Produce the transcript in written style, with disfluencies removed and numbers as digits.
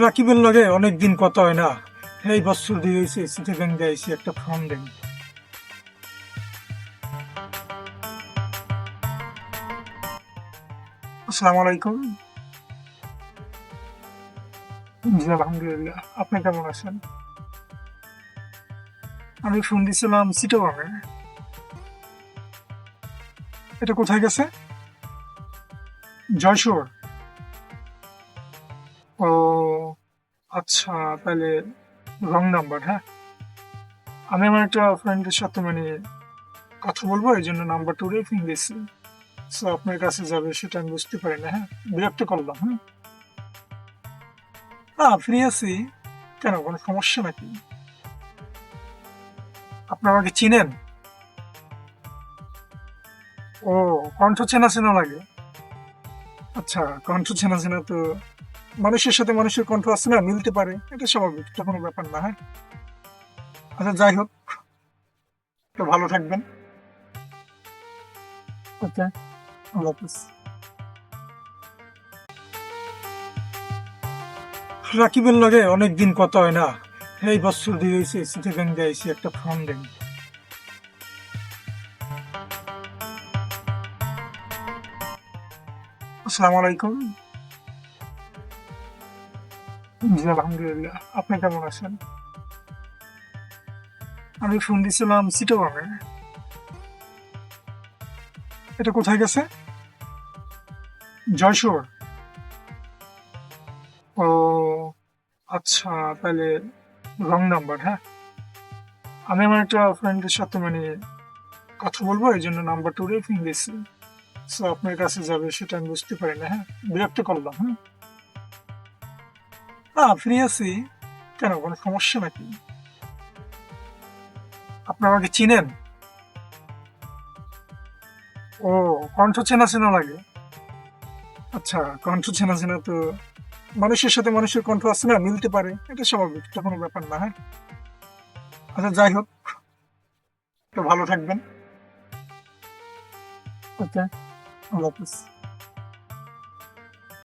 রাকিবের লগে অনেকদিন কথা হয় না। এই বছর দিয়ে হয়েছে চিটাগাং যাইছি একটা ফর্ম দেন। আসসালামু আলাইকুম। জি আলহামদুলিল্লাহ, আপনি কেমন আছেন? আমি ফোন দিছিলাম চিটাগাংয়ে। এটা কোথায় গেছে? জয়শুর। ও আচ্ছা, তাহলে রং নাম্বার। হ্যাঁ, আমি আমার একটা ফ্রেন্ডের সাথে কথা বলবো, এই জন্য নাম্বারটা উড়ে ফোন দিয়েছি। সো আপনার কাছে যাবে সেটা আমি বুঝতে পারি না। হ্যাঁ, বিরক্ত করলাম। হ্যাঁ, ফ্রি আছি। কেন, কোনো সমস্যা নাকি? আপনি আমাকে চিনেন? ও, কণ্ঠ চেনা চেনা লাগে। আচ্ছা, কণ্ঠ চেনা চেনা তো মানুষের সাথে মানুষের কণ্ঠ আছে না, মিলতে পারে, এটা স্বাভাবিক, এটা কোনো ব্যাপার না। হ্যাঁ, আচ্ছা যাই হোক, তো ভালো থাকবেন। ওকে, আল্লাহ হাফিজ। রাকিবের লগে অনেকদিন কথা হয় না। এই বছর দিয়ে হয়েছে চিটাগাং যাইছি একটা ফর্ম দেন। আসসালামু আলাইকুম। জি আলহামদুলিল্লাহ, আপনি কেমন আছেন? আমি ফোন দিছিলাম চিটাগাংয়ে। এটা কোথায় গেছে? জয়শুর। ও আচ্ছা, তাহলে রং নাম্বার। হ্যাঁ, আমি আমার একটা ফ্রেন্ডের সাথে কথা বলবো, এই জন্য নাম্বারটা উড়ে ফোন দিয়েছি। সো আপনার কাছে যাবে সেটা আমি বুঝতে পারি না। হ্যাঁ, বিরক্ত করলাম। হ্যাঁ, ফ্রি আছি। কেন, কোনো সমস্যা নাকি? আপনি আমাকে চিনেন? ও, কণ্ঠ চেনা চেনা লাগে। আচ্ছা, কণ্ঠ চেনা চেনা তো মানুষের সাথে মানুষের কণ্ঠ আছে না, মিলতে পারে, এটা স্বাভাবিক, এটা কোনো ব্যাপার না। হ্যাঁ, আচ্ছা যাই হোক, তো ভালো থাকবেন। ওকে, আল্লাহ হাফিজ।